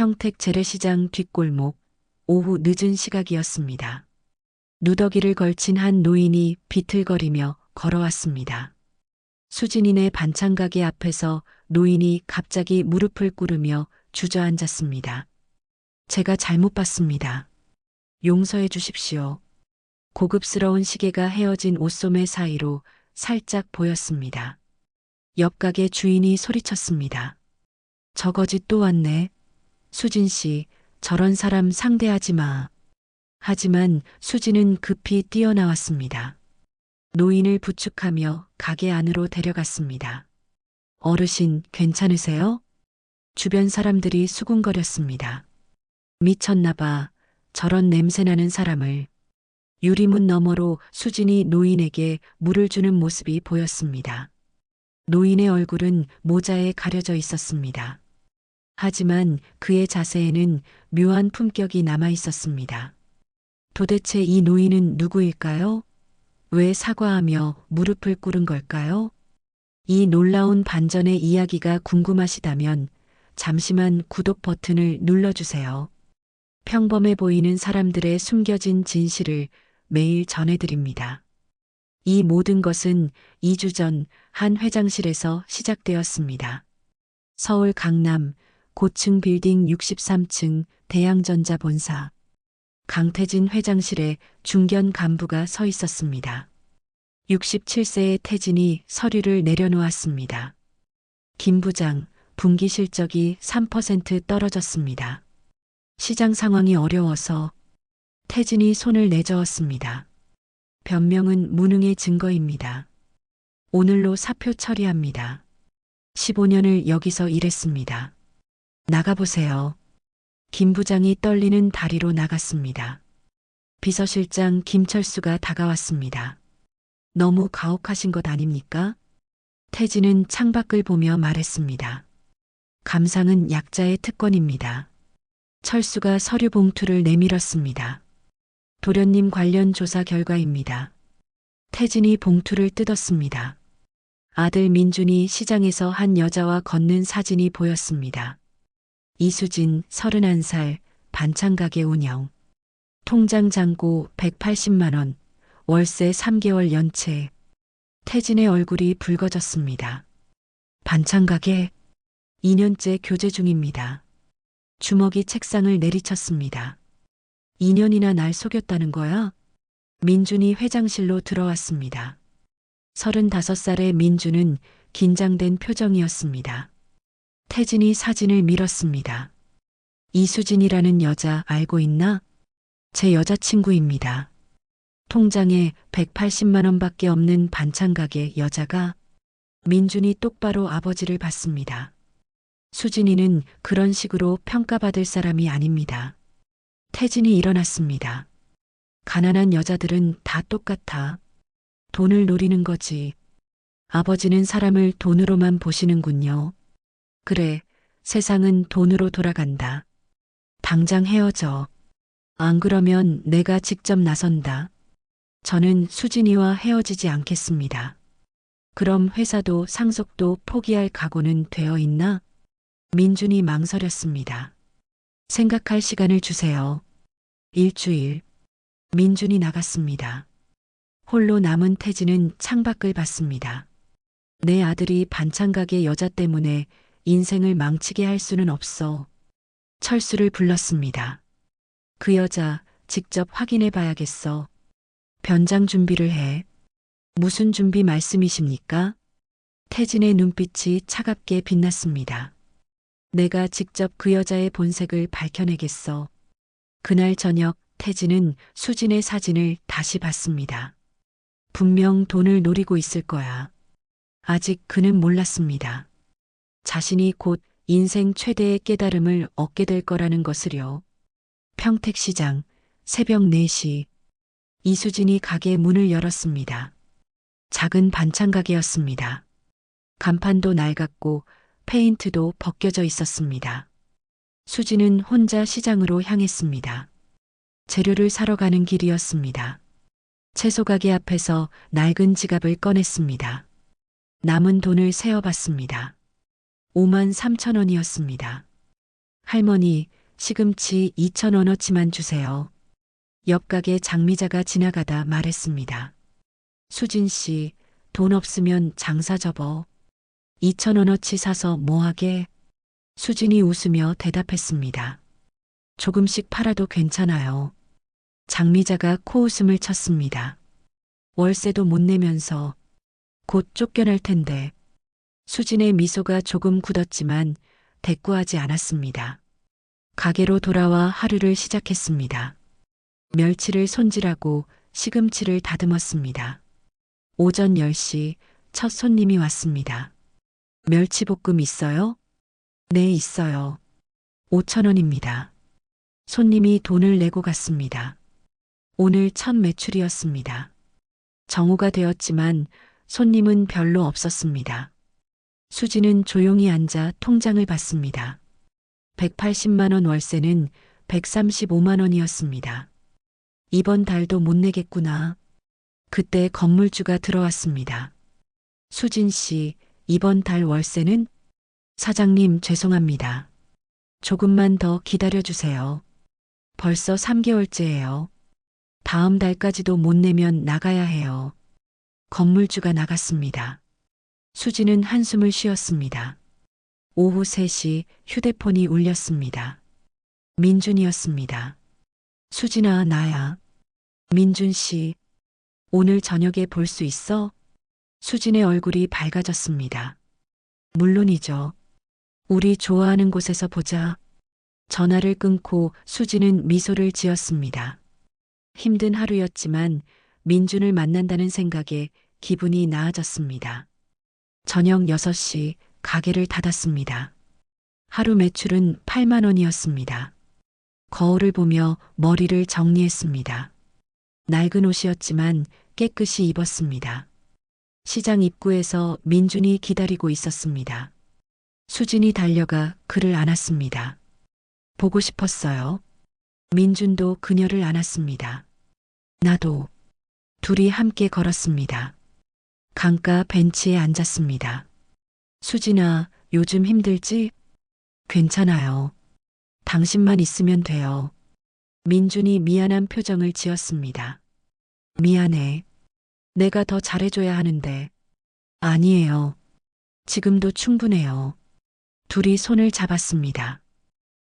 평택 재래시장 뒷골목, 오후 늦은 시각이었습니다. 누더기를 걸친 한 노인이 비틀거리며 걸어왔습니다. 수진이네 반찬가게 앞에서 노인이 갑자기 무릎을 꿇으며 주저앉았습니다. 제가 잘못 봤습니다. 용서해 주십시오. 고급스러운 시계가 헤어진 옷소매 사이로 살짝 보였습니다. 옆 가게 주인이 소리쳤습니다. 저 거지 또 왔네. 수진 씨, 저런 사람 상대하지 마. 하지만 수진은 급히 뛰어나왔습니다. 노인을 부축하며 가게 안으로 데려갔습니다. 어르신, 괜찮으세요? 주변 사람들이 수군거렸습니다. 미쳤나 봐. 저런 냄새나는 사람을. 유리문 너머로 수진이 노인에게 물을 주는 모습이 보였습니다. 노인의 얼굴은 모자에 가려져 있었습니다. 하지만 그의 자세에는 묘한 품격이 남아 있었습니다. 도대체 이 노인은 누구일까요? 왜 사과하며 무릎을 꿇은 걸까요? 이 놀라운 반전의 이야기가 궁금하시다면 잠시만 구독 버튼을 눌러주세요. 평범해 보이는 사람들의 숨겨진 진실을 매일 전해드립니다. 이 모든 것은 2주 전 한 회장실에서 시작되었습니다. 서울 강남 고층 빌딩 63층 대양전자 본사. 강태진 회장실에 중견 간부가 서 있었습니다. 67세의 태진이 서류를 내려놓았습니다. 김 부장, 분기 실적이 3% 떨어졌습니다. 시장 상황이 어려워서. 태진이 손을 내저었습니다. 변명은 무능의 증거입니다. 오늘로 사표 처리합니다. 15년을 여기서 일했습니다. 나가보세요. 김 부장이 떨리는 다리로 나갔습니다. 비서실장 김철수가 다가왔습니다. 너무 가혹하신 것 아닙니까? 태진은 창밖을 보며 말했습니다. 감상은 약자의 특권입니다. 철수가 서류 봉투를 내밀었습니다. 도련님 관련 조사 결과입니다. 태진이 봉투를 뜯었습니다. 아들 민준이 시장에서 한 여자와 걷는 사진이 보였습니다. 이수진 31살 반찬가게 운영. 통장 잔고 180만 원, 월세 3개월 연체. 태진의 얼굴이 붉어졌습니다. 반찬가게 2년째 교제 중입니다. 주먹이 책상을 내리쳤습니다. 2년이나 날 속였다는 거야? 민준이 회장실로 들어왔습니다. 35살의 민준은 긴장된 표정이었습니다. 태진이 사진을 밀었습니다. 이수진이라는 여자 알고 있나? 제 여자친구입니다. 통장에 180만 원밖에 없는 반찬가게 여자가. 민준이 똑바로 아버지를 봤습니다. 수진이는 그런 식으로 평가받을 사람이 아닙니다. 태진이 일어났습니다. 가난한 여자들은 다 똑같아. 돈을 노리는 거지. 아버지는 사람을 돈으로만 보시는군요. 그래, 세상은 돈으로 돌아간다. 당장 헤어져. 안 그러면 내가 직접 나선다. 저는 수진이와 헤어지지 않겠습니다. 그럼 회사도 상속도 포기할 각오는 되어 있나? 민준이 망설였습니다. 생각할 시간을 주세요. 일주일. 민준이 나갔습니다. 홀로 남은 태진은 창밖을 봤습니다. 내 아들이 반찬가게 여자 때문에 인생을 망치게 할 수는 없어. 철수를 불렀습니다. 그 여자 직접 확인해 봐야겠어. 변장 준비를 해. 무슨 준비 말씀이십니까? 태진의 눈빛이 차갑게 빛났습니다. 내가 직접 그 여자의 본색을 밝혀내겠어. 그날 저녁 태진은 수진의 사진을 다시 봤습니다. 분명 돈을 노리고 있을 거야. 아직 그는 몰랐습니다. 자신이 곧 인생 최대의 깨달음을 얻게 될 거라는 것을요. 평택시장 새벽 4시 이수진이 가게 문을 열었습니다. 작은 반찬가게였습니다. 간판도 낡았고 페인트도 벗겨져 있었습니다. 수진은 혼자 시장으로 향했습니다. 재료를 사러 가는 길이었습니다. 채소가게 앞에서 낡은 지갑을 꺼냈습니다. 남은 돈을 세어봤습니다. 5만 3천 원이었습니다. 할머니, 시금치 2,000원어치만 주세요. 옆 가게 장미자가 지나가다 말했습니다. 수진 씨, 돈 없으면 장사 접어. 2,000원어치 사서 뭐하게? 수진이 웃으며 대답했습니다. 조금씩 팔아도 괜찮아요. 장미자가 코웃음을 쳤습니다. 월세도 못 내면서 곧 쫓겨날 텐데. 수진의 미소가 조금 굳었지만 대꾸하지 않았습니다. 가게로 돌아와 하루를 시작했습니다. 멸치를 손질하고 시금치를 다듬었습니다. 오전 10시 첫 손님이 왔습니다. 멸치볶음 있어요? 네, 있어요. 5,000원입니다. 손님이 돈을 내고 갔습니다. 오늘 첫 매출이었습니다. 정오가 되었지만 손님은 별로 없었습니다. 수지는 조용히 앉아 통장을 봤습니다. 180만 원 월세는 135만 원이었습니다. 이번 달도 못 내겠구나. 그때 건물주가 들어왔습니다. 수진 씨, 이번 달 월세는? 사장님, 죄송합니다. 조금만 더 기다려주세요. 벌써 3개월째예요. 다음 달까지도 못 내면 나가야 해요. 건물주가 나갔습니다. 수지는 한숨을 쉬었습니다. 오후 3시 휴대폰이 울렸습니다. 민준이었습니다. 수진아, 나야. 민준 씨, 오늘 저녁에 볼 수 있어? 수진의 얼굴이 밝아졌습니다. 물론이죠. 우리 좋아하는 곳에서 보자. 전화를 끊고 수진은 미소를 지었습니다. 힘든 하루였지만 민준을 만난다는 생각에 기분이 나아졌습니다. 저녁 6시 가게를 닫았습니다. 하루 매출은 8만 원이었습니다. 거울을 보며 머리를 정리했습니다. 낡은 옷이었지만 깨끗이 입었습니다. 시장 입구에서 민준이 기다리고 있었습니다. 수진이 달려가 그를 안았습니다. 보고 싶었어요. 민준도 그녀를 안았습니다. 나도. 둘이 함께 걸었습니다. 강가 벤치에 앉았습니다. 수진아, 요즘 힘들지? 괜찮아요. 당신만 있으면 돼요. 민준이 미안한 표정을 지었습니다. 미안해. 내가 더 잘해줘야 하는데. 아니에요. 지금도 충분해요. 둘이 손을 잡았습니다.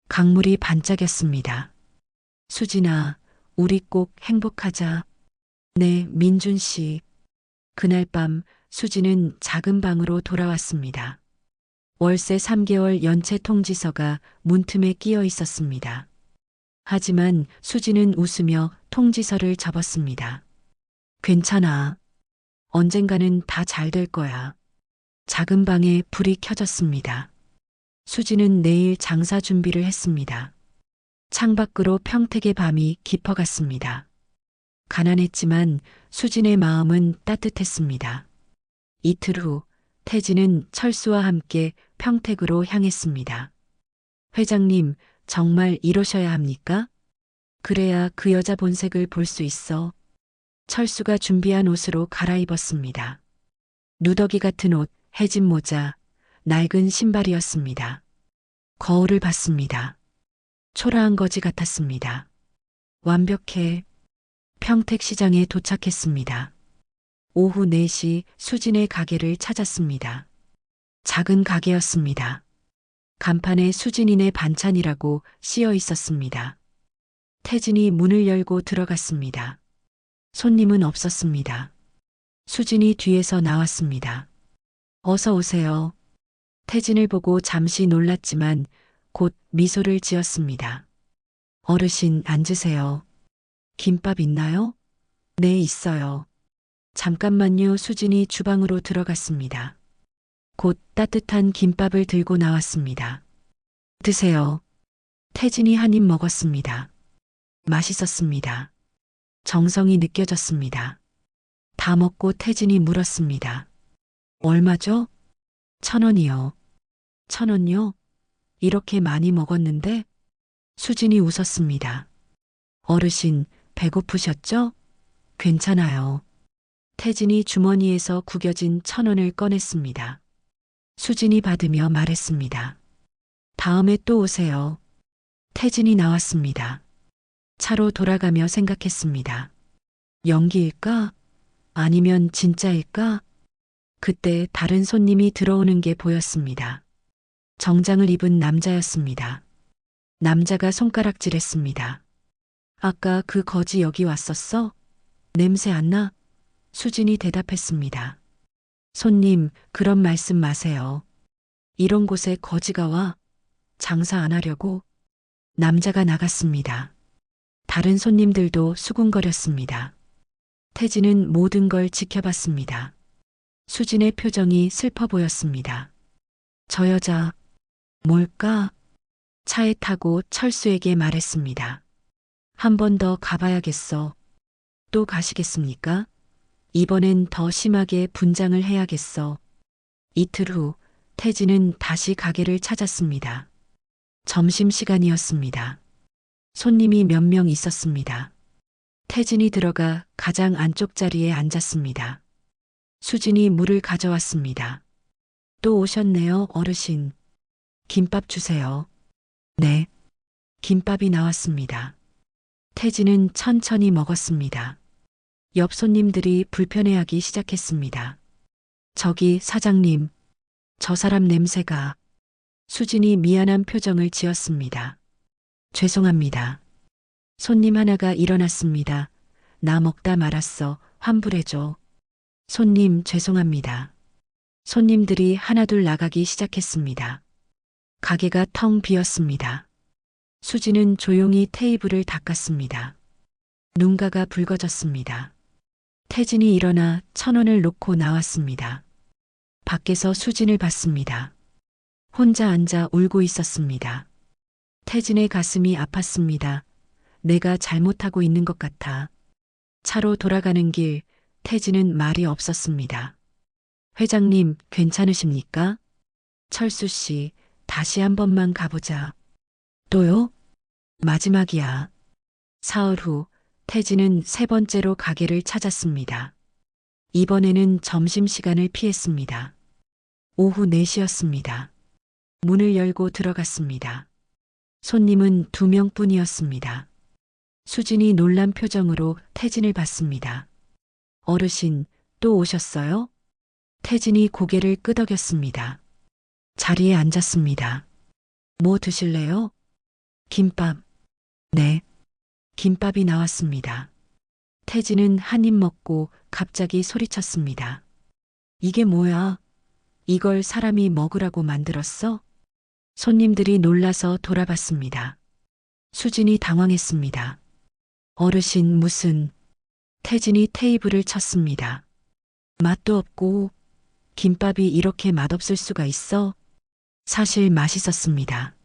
강물이 반짝였습니다. 수진아, 우리 꼭 행복하자. 네, 민준 씨. 그날 밤 수진은 작은 방으로 돌아왔습니다. 월세 3개월 연체 통지서가 문틈에 끼어 있었습니다. 하지만 수진은 웃으며 통지서를 접었습니다. 괜찮아. 언젠가는 다 잘 될 거야. 작은 방에 불이 켜졌습니다. 수진은 내일 장사 준비를 했습니다. 창밖으로 평택의 밤이 깊어갔습니다. 가난했지만 수진의 마음은 따뜻했습니다. 이틀 후 태진은 철수와 함께 평택으로 향했습니다. 회장님, 정말 이러셔야 합니까? 그래야 그 여자 본색을 볼 수 있어. 철수가 준비한 옷으로 갈아입었습니다. 누더기 같은 옷, 해진 모자, 낡은 신발이었습니다. 거울을 봤습니다. 초라한 거지 같았습니다. 완벽해. 평택시장에 도착했습니다. 오후 4시 수진의 가게를 찾았습니다. 작은 가게였습니다. 간판에 수진이네 반찬이라고 씌어 있었습니다. 태진이 문을 열고 들어갔습니다. 손님은 없었습니다. 수진이 뒤에서 나왔습니다. 어서 오세요. 태진을 보고 잠시 놀랐지만 곧 미소를 지었습니다. 어르신, 앉으세요. 김밥 있나요? 네, 있어요. 잠깐만요. 수진이 주방으로 들어갔습니다. 곧 따뜻한 김밥을 들고 나왔습니다. 드세요. 태진이 한 입 먹었습니다. 맛있었습니다. 정성이 느껴졌습니다. 다 먹고 태진이 물었습니다. 얼마죠? 1,000원이요. 1,000원요? 이렇게 많이 먹었는데? 수진이 웃었습니다. 어르신, 배고프셨죠? 괜찮아요. 태진이 주머니에서 구겨진 1,000원을 꺼냈습니다. 수진이 받으며 말했습니다. 다음에 또 오세요. 태진이 나왔습니다. 차로 돌아가며 생각했습니다. 연기일까? 아니면 진짜일까? 그때 다른 손님이 들어오는 게 보였습니다. 정장을 입은 남자였습니다. 남자가 손가락질했습니다. 아까 그 거지 여기 왔었어? 냄새 안 나? 수진이 대답했습니다. 손님, 그런 말씀 마세요. 이런 곳에 거지가 와? 장사 안 하려고? 남자가 나갔습니다. 다른 손님들도 수군거렸습니다. 태진은 모든 걸 지켜봤습니다. 수진의 표정이 슬퍼 보였습니다. 저 여자, 뭘까? 차에 타고 철수에게 말했습니다. 한 번 더 가봐야겠어. 또 가시겠습니까? 이번엔 더 심하게 분장을 해야겠어. 이틀 후 태진은 다시 가게를 찾았습니다. 점심시간이었습니다. 손님이 몇 명 있었습니다. 태진이 들어가 가장 안쪽 자리에 앉았습니다. 수진이 물을 가져왔습니다. 또 오셨네요, 어르신. 김밥 주세요. 네. 김밥이 나왔습니다. 태진은 천천히 먹었습니다. 옆 손님들이 불편해하기 시작했습니다. 저기 사장님, 저 사람 냄새가. 수진이 미안한 표정을 지었습니다. 죄송합니다. 손님 하나가 일어났습니다. 나 먹다 말았어. 환불해줘. 손님 죄송합니다. 손님들이 하나둘 나가기 시작했습니다. 가게가 텅 비었습니다. 수지는 조용히 테이블을 닦았습니다. 눈가가 붉어졌습니다. 태진이 일어나 1,000원을 놓고 나왔습니다. 밖에서 수진을 봤습니다. 혼자 앉아 울고 있었습니다. 태진의 가슴이 아팠습니다. 내가 잘못하고 있는 것 같아. 차로 돌아가는 길, 태진은 말이 없었습니다. 회장님, 괜찮으십니까? 철수 씨, 다시 한 번만 가보자. 또요? 마지막이야. 사흘 후, 태진은 세 번째로 가게를 찾았습니다. 이번에는 점심시간을 피했습니다. 오후 4시였습니다. 문을 열고 들어갔습니다. 손님은 2명뿐이었습니다. 수진이 놀란 표정으로 태진을 봤습니다. 어르신, 또 오셨어요? 태진이 고개를 끄덕였습니다. 자리에 앉았습니다. 뭐 드실래요? 김밥. 네. 김밥이 나왔습니다. 태진은 한 입 먹고 갑자기 소리쳤습니다. 이게 뭐야? 이걸 사람이 먹으라고 만들었어? 손님들이 놀라서 돌아봤습니다. 수진이 당황했습니다. 어르신 무슨. 태진이 테이블을 쳤습니다. 맛도 없고 김밥이 이렇게 맛없을 수가 있어? 사실 맛있었습니다.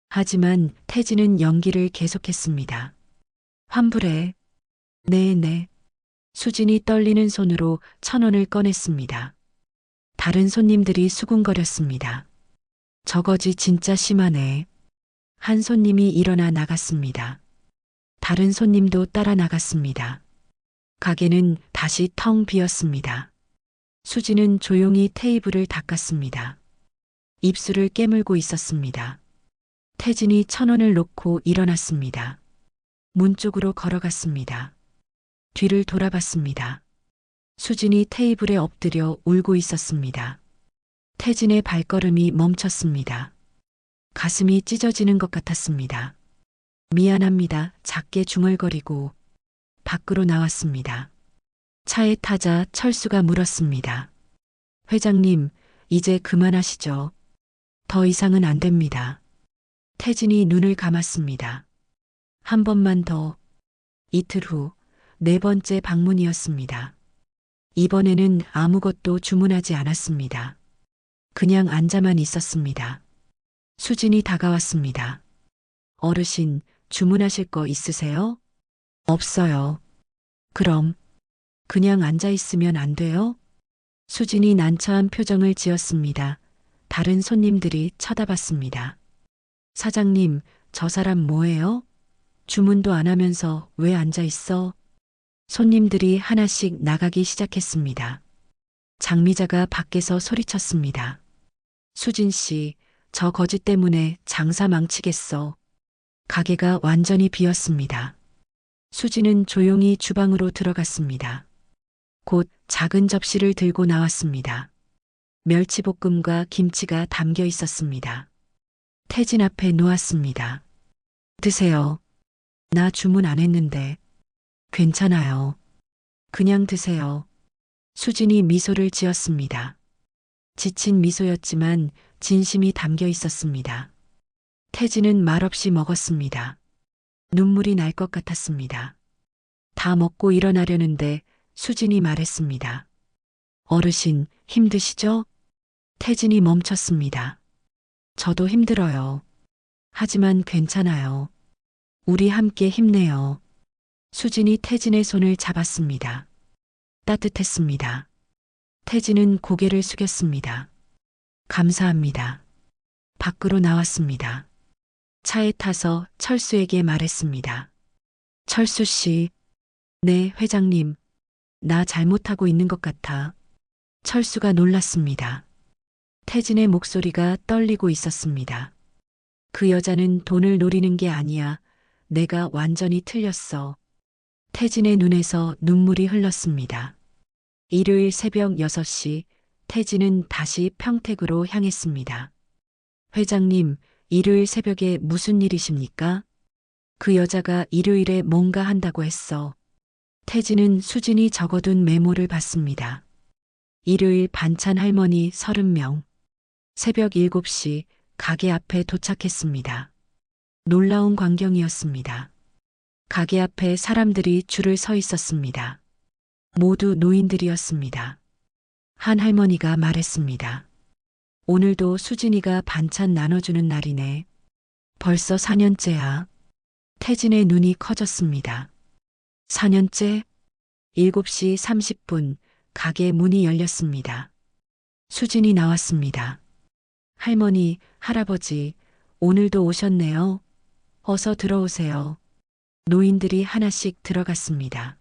하지만 태진은 연기를 계속했습니다. 환불해. 네네. 수진이 떨리는 손으로 1,000원을 꺼냈습니다. 다른 손님들이 수군거렸습니다. 저거지 진짜 심하네. 한 손님이 일어나 나갔습니다. 다른 손님도 따라 나갔습니다. 가게는 다시 텅 비었습니다. 수지는 조용히 테이블을 닦았습니다. 입술을 깨물고 있었습니다. 태진이 1,000원을 놓고 일어났습니다. 문 쪽으로 걸어갔습니다. 뒤를 돌아봤습니다. 수진이 테이블에 엎드려 울고 있었습니다. 태진의 발걸음이 멈췄습니다. 가슴이 찢어지는 것 같았습니다. 미안합니다. 작게 중얼거리고 밖으로 나왔습니다. 차에 타자 철수가 물었습니다. 회장님, 이제 그만하시죠. 더 이상은 안 됩니다. 태진이 눈을 감았습니다. 한 번만 더. 이틀 후 4번째 방문이었습니다. 이번에는 아무것도 주문하지 않았습니다. 그냥 앉아만 있었습니다. 수진이 다가왔습니다. 어르신, 주문하실 거 있으세요? 없어요. 그럼 그냥 앉아 있으면 안 돼요? 수진이 난처한 표정을 지었습니다. 다른 손님들이 쳐다봤습니다. 사장님, 저 사람 뭐예요? 주문도 안 하면서 왜 앉아 있어? 손님들이 하나씩 나가기 시작했습니다. 장미자가 밖에서 소리쳤습니다. 수진 씨, 저 거지 때문에 장사 망치겠어. 가게가 완전히 비었습니다. 수지는 조용히 주방으로 들어갔습니다. 곧 작은 접시를 들고 나왔습니다. 멸치볶음과 김치가 담겨 있었습니다. 태진 앞에 놓았습니다. 드세요. 나 주문 안 했는데. 괜찮아요. 그냥 드세요. 수진이 미소를 지었습니다. 지친 미소였지만 진심이 담겨 있었습니다. 태진은 말없이 먹었습니다. 눈물이 날 것 같았습니다. 다 먹고 일어나려는데 수진이 말했습니다. 어르신, 힘드시죠? 태진이 멈췄습니다. 저도 힘들어요. 하지만 괜찮아요. 우리 함께 힘내요. 수진이 태진의 손을 잡았습니다. 따뜻했습니다. 태진은 고개를 숙였습니다. 감사합니다. 밖으로 나왔습니다. 차에 타서 철수에게 말했습니다. 철수 씨, 네, 회장님. 나 잘못하고 있는 것 같아. 철수가 놀랐습니다. 태진의 목소리가 떨리고 있었습니다. 그 여자는 돈을 노리는 게 아니야. 내가 완전히 틀렸어. 태진의 눈에서 눈물이 흘렀습니다. 일요일 새벽 6시, 태진은 다시 평택으로 향했습니다. 회장님, 일요일 새벽에 무슨 일이십니까? 그 여자가 일요일에 뭔가 한다고 했어. 태진은 수진이 적어둔 메모를 봤습니다. 일요일 반찬 할머니 30명. 새벽 7시 가게 앞에 도착했습니다. 놀라운 광경이었습니다. 가게 앞에 사람들이 줄을 서 있었습니다. 모두 노인들이었습니다. 한 할머니가 말했습니다. 오늘도 수진이가 반찬 나눠주는 날이네. 벌써 4년째야. 태진의 눈이 커졌습니다. 4년째? 7시 30분 가게 문이 열렸습니다. 수진이 나왔습니다. 할머니, 할아버지, 오늘도 오셨네요. 어서 들어오세요. 노인들이 하나씩 들어갔습니다.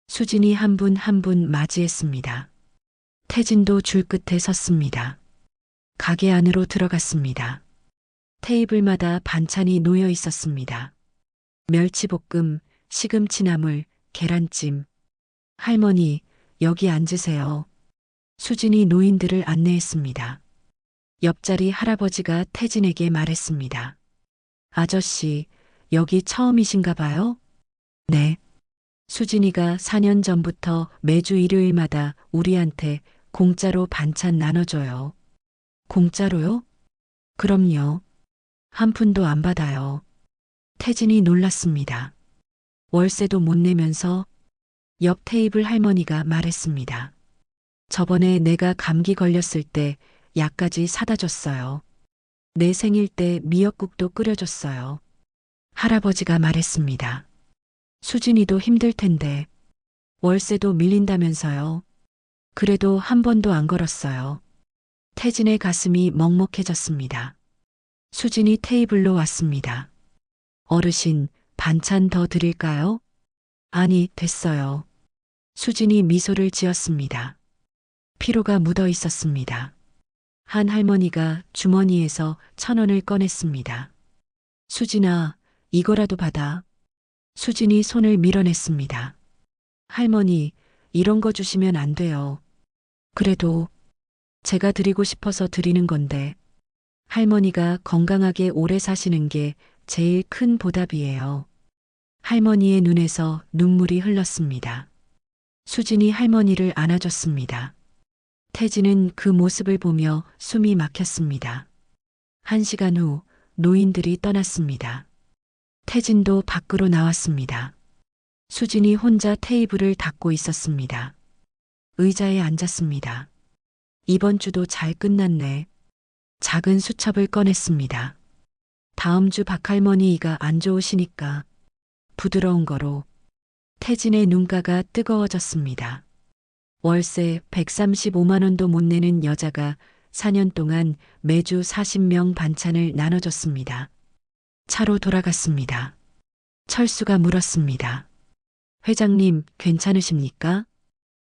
수진이 한 분 한 분 맞이했습니다. 태진도 줄 끝에 섰습니다. 가게 안으로 들어갔습니다. 테이블마다 반찬이 놓여 있었습니다. 멸치볶음, 시금치나물, 계란찜. 할머니, 여기 앉으세요. 수진이 노인들을 안내했습니다. 옆자리 할아버지가 태진에게 말했습니다. 아저씨, 여기 처음이신가 봐요? 네. 수진이가 4년 전부터 매주 일요일마다 우리한테 공짜로 반찬 나눠줘요. 공짜로요? 그럼요. 한 푼도 안 받아요. 태진이 놀랐습니다. 월세도 못 내면서 옆 테이블 할머니가 말했습니다. 저번에 내가 감기 걸렸을 때 약까지 사다 줬어요. 내 생일 때 미역국도 끓여줬어요. 할아버지가 말했습니다. 수진이도 힘들 텐데 월세도 밀린다면서요. 그래도 한 번도 안 걸었어요. 태진의 가슴이 먹먹해졌습니다. 수진이 테이블로 왔습니다. 어르신, 반찬 더 드릴까요? 아니, 됐어요. 수진이 미소를 지었습니다. 피로가 묻어 있었습니다. 한 할머니가 주머니에서 1,000원을 꺼냈습니다. 수진아, 이거라도 받아. 수진이 손을 밀어냈습니다. 할머니, 이런 거 주시면 안 돼요. 그래도 제가 드리고 싶어서 드리는 건데. 할머니가 건강하게 오래 사시는 게 제일 큰 보답이에요. 할머니의 눈에서 눈물이 흘렀습니다. 수진이 할머니를 안아줬습니다. 태진은 그 모습을 보며 숨이 막혔습니다. 1시간 후 노인들이 떠났습니다. 태진도 밖으로 나왔습니다. 수진이 혼자 테이블을 닦고 있었습니다. 의자에 앉았습니다. 이번 주도 잘 끝났네. 작은 수첩을 꺼냈습니다. 다음 주 박할머니가 안 좋으시니까 부드러운 거로. 태진의 눈가가 뜨거워졌습니다. 월세 135만 원도 못 내는 여자가 4년 동안 매주 40명 반찬을 나눠줬습니다. 차로 돌아갔습니다. 철수가 물었습니다. 회장님, 괜찮으십니까?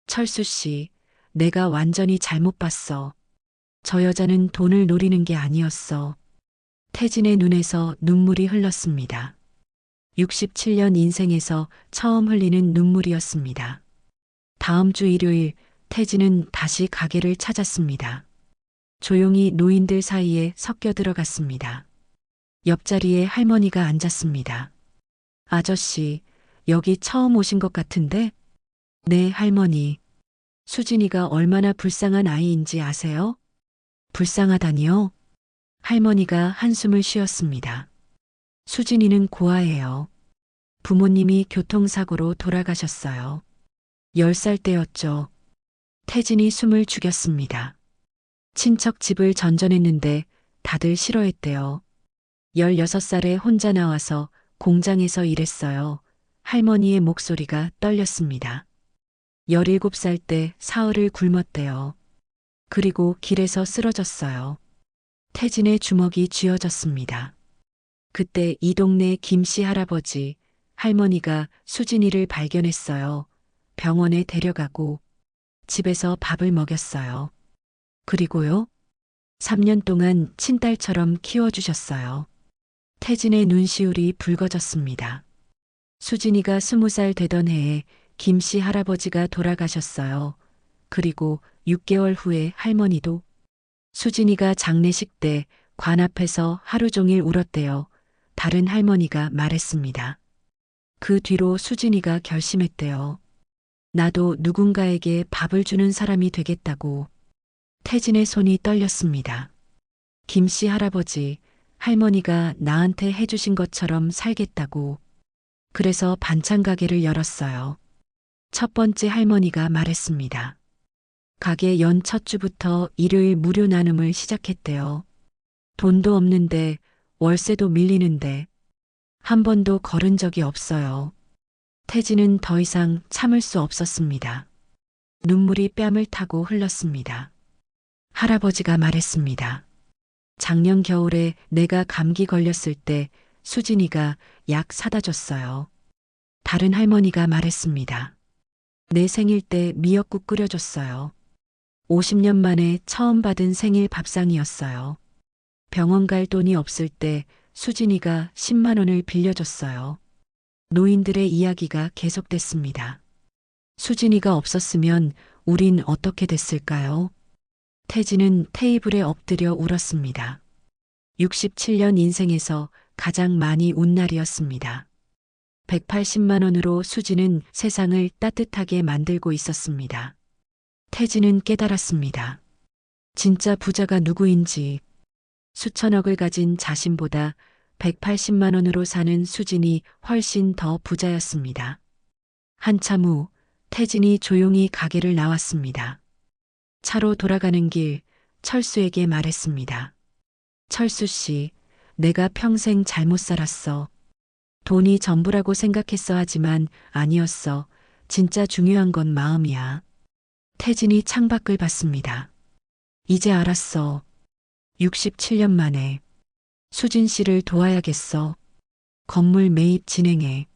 철수 씨, 내가 완전히 잘못 봤어. 저 여자는 돈을 노리는 게 아니었어. 태진의 눈에서 눈물이 흘렀습니다. 67년 인생에서 처음 흘리는 눈물이었습니다. 다음 주 일요일 태진은 다시 가게를 찾았습니다. 조용히 노인들 사이에 섞여 들어갔습니다. 옆자리에 할머니가 앉았습니다. 아저씨, 여기 처음 오신 것 같은데? 네, 할머니. 수진이가 얼마나 불쌍한 아이인지 아세요? 불쌍하다니요? 할머니가 한숨을 쉬었습니다. 수진이는 고아예요. 부모님이 교통사고로 돌아가셨어요. 10살 때였죠. 태진이 숨을 죽였습니다. 친척 집을 전전했는데 다들 싫어했대요. 16살에 혼자 나와서 공장에서 일했어요. 할머니의 목소리가 떨렸습니다. 17살 때 사흘을 굶었대요. 그리고 길에서 쓰러졌어요. 태진의 주먹이 쥐어졌습니다. 그때 이 동네 김씨 할아버지, 할머니가 수진이를 발견했어요. 병원에 데려가고 집에서 밥을 먹였어요. 그리고요? 3년 동안 친딸처럼 키워주셨어요. 태진의 눈시울이 붉어졌습니다. 수진이가 20살 되던 해에 김씨 할아버지가 돌아가셨어요. 그리고 6개월 후에 할머니도. 수진이가 장례식 때 관 앞에서 하루 종일 울었대요. 다른 할머니가 말했습니다. 그 뒤로 수진이가 결심했대요. 나도 누군가에게 밥을 주는 사람이 되겠다고. 태진의 손이 떨렸습니다. 김씨 할아버지, 할머니가 나한테 해주신 것처럼 살겠다고. 그래서 반찬 가게를 열었어요. 첫 번째 할머니가 말했습니다. 가게 연 첫 주부터 일요일 무료 나눔을 시작했대요. 돈도 없는데 월세도 밀리는데 한 번도 걸은 적이 없어요. 태진은 더 이상 참을 수 없었습니다. 눈물이 뺨을 타고 흘렀습니다. 할아버지가 말했습니다. 작년 겨울에 내가 감기 걸렸을 때 수진이가 약 사다 줬어요. 다른 할머니가 말했습니다. 내 생일 때 미역국 끓여줬어요. 50년 만에 처음 받은 생일 밥상이었어요. 병원 갈 돈이 없을 때 수진이가 10만 원을 빌려줬어요. 노인들의 이야기가 계속됐습니다. 수진이가 없었으면 우린 어떻게 됐을까요? 태진은 테이블에 엎드려 울었습니다. 67년 인생에서 가장 많이 운 날이었습니다. 180만 원으로 수진은 세상을 따뜻하게 만들고 있었습니다. 태진은 깨달았습니다. 진짜 부자가 누구인지. 수천억을 가진 자신보다 180만 원으로 사는 수진이 훨씬 더 부자였습니다. 한참 후 태진이 조용히 가게를 나왔습니다. 차로 돌아가는 길 철수에게 말했습니다. 철수 씨, 내가 평생 잘못 살았어. 돈이 전부라고 생각했어 하지만 아니었어. 진짜 중요한 건 마음이야. 태진이 창밖을 봤습니다. 이제 알았어. 67년 만에. 수진 씨를 도와야겠어. 건물 매입 진행해.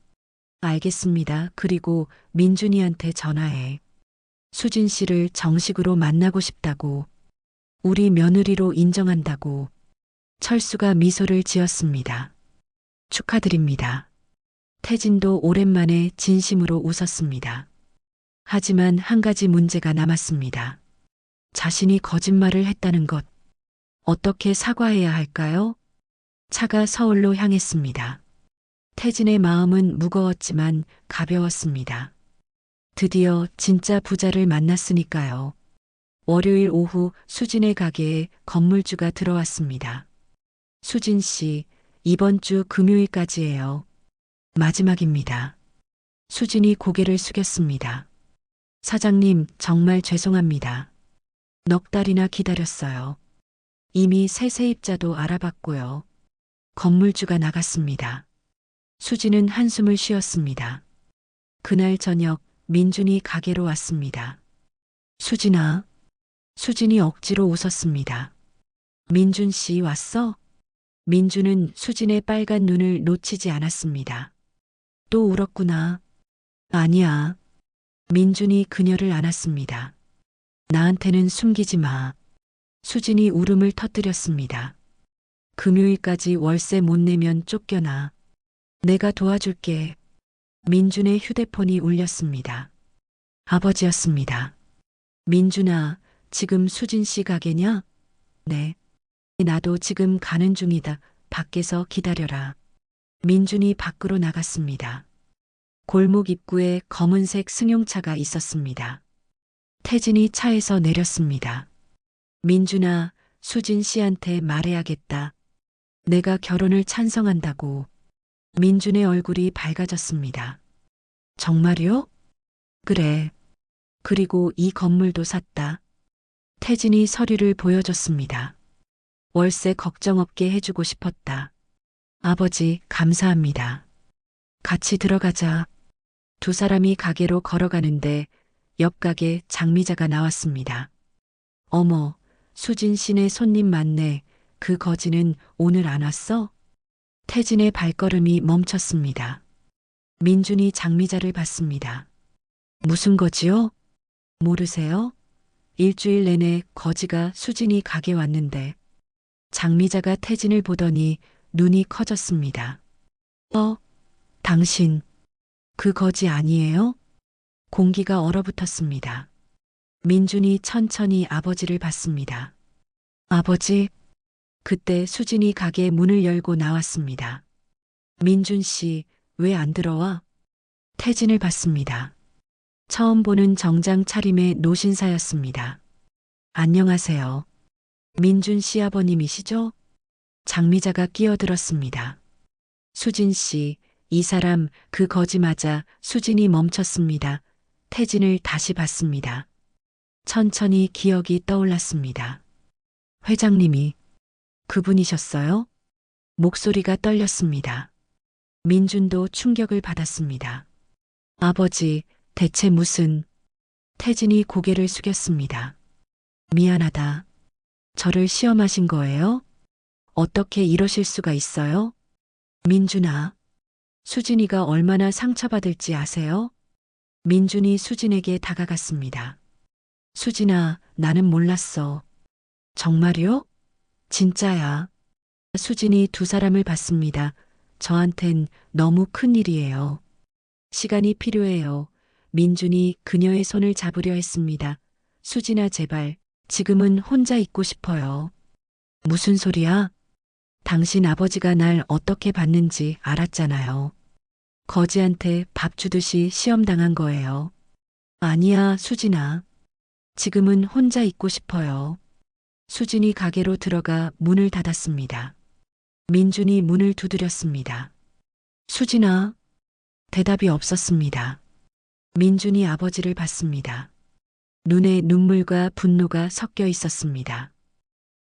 알겠습니다. 그리고 민준이한테 전화해. 수진 씨를 정식으로 만나고 싶다고. 우리 며느리로 인정한다고. 철수가 미소를 지었습니다. 축하드립니다. 태진도 오랜만에 진심으로 웃었습니다. 하지만 한 가지 문제가 남았습니다. 자신이 거짓말을 했다는 것. 어떻게 사과해야 할까요? 차가 서울로 향했습니다. 태진의 마음은 무거웠지만 가벼웠습니다. 드디어 진짜 부자를 만났으니까요. 월요일 오후 수진의 가게에 건물주가 들어왔습니다. 수진 씨, 이번 주 금요일까지예요. 마지막입니다. 수진이 고개를 숙였습니다. 사장님, 정말 죄송합니다. 넉 달이나 기다렸어요. 이미 새 세입자도 알아봤고요. 건물주가 나갔습니다. 수진은 한숨을 쉬었습니다. 그날 저녁 민준이 가게로 왔습니다. 수진아. 수진이 억지로 웃었습니다. 민준 씨 왔어? 민준은 수진의 빨간 눈을 놓치지 않았습니다. 또 울었구나. 아니야. 민준이 그녀를 안았습니다. 나한테는 숨기지 마. 수진이 울음을 터뜨렸습니다. 금요일까지 월세 못 내면 쫓겨나. 내가 도와줄게. 민준의 휴대폰이 울렸습니다. 아버지였습니다. 민준아, 지금 수진 씨 가게냐? 네. 나도 지금 가는 중이다. 밖에서 기다려라. 민준이 밖으로 나갔습니다. 골목 입구에 검은색 승용차가 있었습니다. 태진이 차에서 내렸습니다. 민준아, 수진 씨한테 말해야겠다. 내가 결혼을 찬성한다고. 민준의 얼굴이 밝아졌습니다. 정말요? 그래. 그리고 이 건물도 샀다. 태진이 서류를 보여줬습니다. 월세 걱정 없게 해주고 싶었다. 아버지, 감사합니다. 같이 들어가자. 두 사람이 가게로 걸어가는데 옆 가게 장미자가 나왔습니다. 어머, 수진 씨네 손님 많네. 그 거지는 오늘 안 왔어? 태진의 발걸음이 멈췄습니다. 민준이 장미자를 봤습니다. 무슨 거지요? 모르세요? 일주일 내내 거지가 수진이 가게 왔는데. 장미자가 태진을 보더니 눈이 커졌습니다. 당신, 그 거지 아니에요? 공기가 얼어붙었습니다. 민준이 천천히 아버지를 봤습니다. 아버지, 그때 수진이 가게 문을 열고 나왔습니다. 민준 씨, 왜 안 들어와? 태진을 봤습니다. 처음 보는 정장 차림의 노신사였습니다. 안녕하세요. 민준 씨 아버님이시죠? 장미자가 끼어들었습니다. 수진 씨, 이 사람 그 거지 맞아. 수진이 멈췄습니다. 태진을 다시 봤습니다. 천천히 기억이 떠올랐습니다. 회장님이 그분이셨어요? 목소리가 떨렸습니다. 민준도 충격을 받았습니다. 아버지, 대체 무슨... 태진이 고개를 숙였습니다. 미안하다. 저를 시험하신 거예요? 어떻게 이러실 수가 있어요? 민준아, 수진이가 얼마나 상처받을지 아세요? 민준이 수진에게 다가갔습니다. 수진아, 나는 몰랐어. 정말요? 진짜야. 수진이 두 사람을 봤습니다. 저한텐 너무 큰 일이에요. 시간이 필요해요. 민준이 그녀의 손을 잡으려 했습니다. 수진아, 제발. 지금은 혼자 있고 싶어요. 무슨 소리야? 당신 아버지가 날 어떻게 봤는지 알았잖아요. 거지한테 밥 주듯이 시험당한 거예요. 아니야, 수진아. 지금은 혼자 있고 싶어요. 수진이 가게로 들어가 문을 닫았습니다. 민준이 문을 두드렸습니다. 수진아. 대답이 없었습니다. 민준이 아버지를 봤습니다. 눈에 눈물과 분노가 섞여 있었습니다.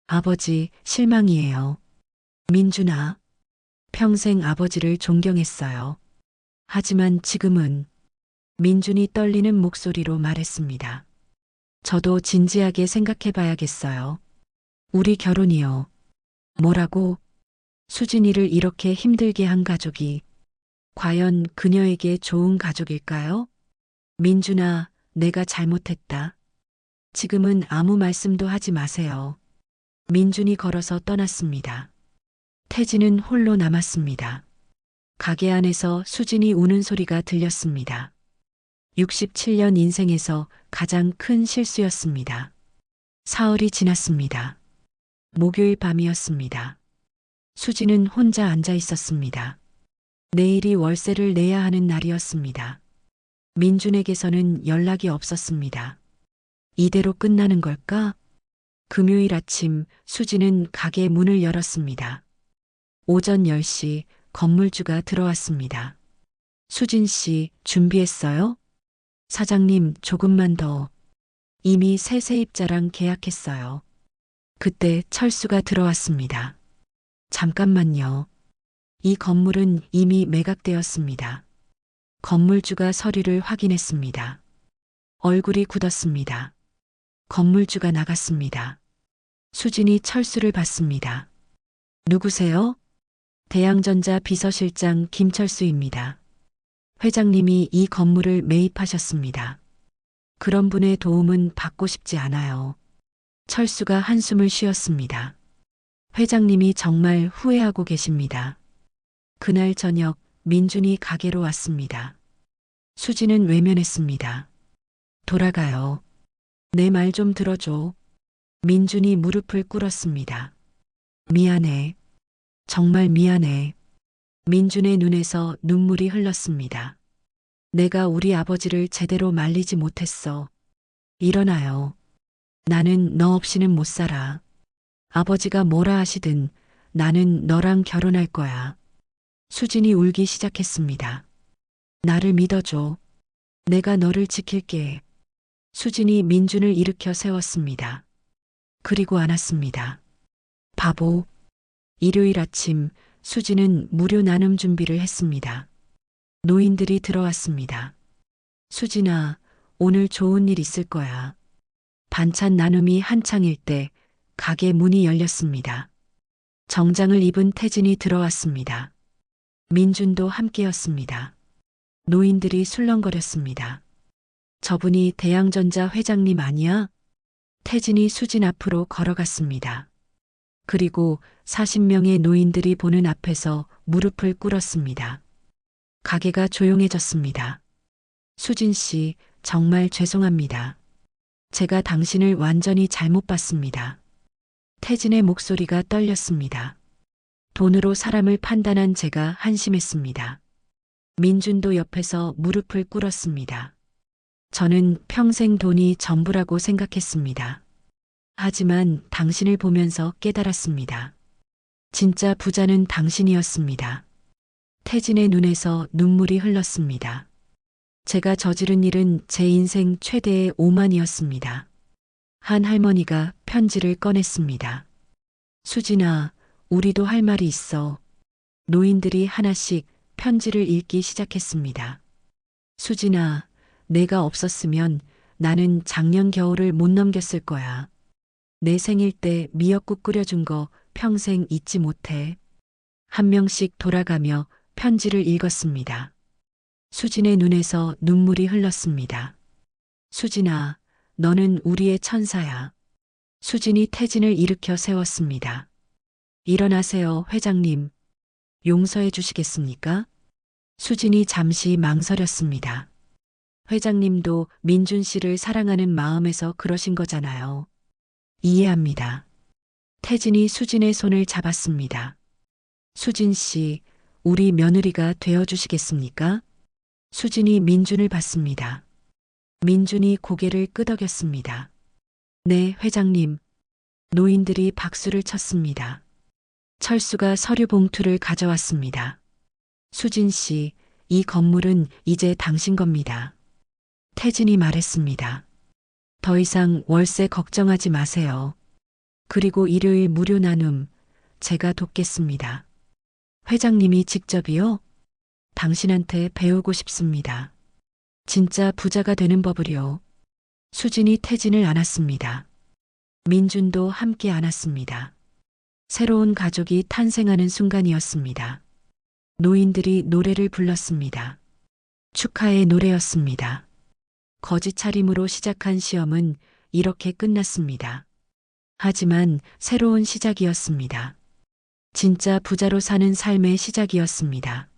아버지, 실망이에요. 민준아. 평생 아버지를 존경했어요. 하지만 지금은... 민준이 떨리는 목소리로 말했습니다. 저도 진지하게 생각해 봐야겠어요. 우리 결혼이요. 뭐라고? 수진이를 이렇게 힘들게 한 가족이 과연 그녀에게 좋은 가족일까요? 민준아, 내가 잘못했다. 지금은 아무 말씀도 하지 마세요. 민준이 걸어서 떠났습니다. 태진은 홀로 남았습니다. 가게 안에서 수진이 우는 소리가 들렸습니다. 67년 인생에서 가장 큰 실수였습니다. 사흘이 지났습니다. 목요일 밤이었습니다. 수진은 혼자 앉아 있었습니다. 내일이 월세를 내야 하는 날이었습니다. 민준에게서는 연락이 없었습니다. 이대로 끝나는 걸까? 금요일 아침 수진은 가게 문을 열었습니다. 오전 10시 건물주가 들어왔습니다. 수진 씨, 준비했어요? 사장님, 조금만 더. 이미 새 세입자랑 계약했어요. 그때 철수가 들어왔습니다. 잠깐만요. 이 건물은 이미 매각되었습니다. 건물주가 서류를 확인했습니다. 얼굴이 굳었습니다. 건물주가 나갔습니다. 수진이 철수를 봤습니다. 누구세요? 대양전자 비서실장 김철수입니다. 회장님이 이 건물을 매입하셨습니다. 그런 분의 도움은 받고 싶지 않아요. 철수가 한숨을 쉬었습니다. 회장님이 정말 후회하고 계십니다. 그날 저녁 민준이 가게로 왔습니다. 수지는 외면했습니다. 돌아가요. 내 말 좀 들어줘. 민준이 무릎을 꿇었습니다. 미안해. 정말 미안해. 민준의 눈에서 눈물이 흘렀습니다. 내가 우리 아버지를 제대로 말리지 못했어. 일어나요. 나는 너 없이는 못 살아. 아버지가 뭐라 하시든 나는 너랑 결혼할 거야. 수진이 울기 시작했습니다. 나를 믿어줘. 내가 너를 지킬게. 수진이 민준을 일으켜 세웠습니다. 그리고 안았습니다. 바보. 일요일 아침 수진은 무료 나눔 준비를 했습니다. 노인들이 들어왔습니다. 수진아, 오늘 좋은 일 있을 거야. 반찬 나눔이 한창일 때 가게 문이 열렸습니다. 정장을 입은 태진이 들어왔습니다. 민준도 함께였습니다. 노인들이 술렁거렸습니다. 저분이 대양전자 회장님 아니야? 태진이 수진 앞으로 걸어갔습니다. 그리고 40명의 노인들이 보는 앞에서 무릎을 꿇었습니다. 가게가 조용해졌습니다. 수진 씨, 정말 죄송합니다. 제가 당신을 완전히 잘못 봤습니다. 태진의 목소리가 떨렸습니다. 돈으로 사람을 판단한 제가 한심했습니다. 민준도 옆에서 무릎을 꿇었습니다. 저는 평생 돈이 전부라고 생각했습니다. 하지만 당신을 보면서 깨달았습니다. 진짜 부자는 당신이었습니다. 태진의 눈에서 눈물이 흘렀습니다. 제가 저지른 일은 제 인생 최대의 오만이었습니다. 한 할머니가 편지를 꺼냈습니다. 수진아, 우리도 할 말이 있어. 노인들이 하나씩 편지를 읽기 시작했습니다. 수진아, 내가 없었으면 나는 작년 겨울을 못 넘겼을 거야. 내 생일 때 미역국 끓여준 거 평생 잊지 못해. 한 명씩 돌아가며 편지를 읽었습니다. 수진의 눈에서 눈물이 흘렀습니다. 수진아, 너는 우리의 천사야. 수진이 태진을 일으켜 세웠습니다. 일어나세요, 회장님. 용서해 주시겠습니까? 수진이 잠시 망설였습니다. 회장님도 민준 씨를 사랑하는 마음에서 그러신 거잖아요. 이해합니다. 태진이 수진의 손을 잡았습니다. 수진 씨, 우리 며느리가 되어 주시겠습니까? 수진이 민준을 봤습니다. 민준이 고개를 끄덕였습니다. 네, 회장님. 노인들이 박수를 쳤습니다. 철수가 서류 봉투를 가져왔습니다. 수진 씨, 이 건물은 이제 당신 겁니다. 태진이 말했습니다. 더 이상 월세 걱정하지 마세요. 그리고 일요일 무료 나눔, 제가 돕겠습니다. 회장님이 직접이요? 당신한테 배우고 싶습니다. 진짜 부자가 되는 법을요. 수진이 태진을 안았습니다. 민준도 함께 안았습니다. 새로운 가족이 탄생하는 순간이었습니다. 노인들이 노래를 불렀습니다. 축하의 노래였습니다. 거지 차림으로 시작한 시험은 이렇게 끝났습니다. 하지만 새로운 시작이었습니다. 진짜 부자로 사는 삶의 시작이었습니다.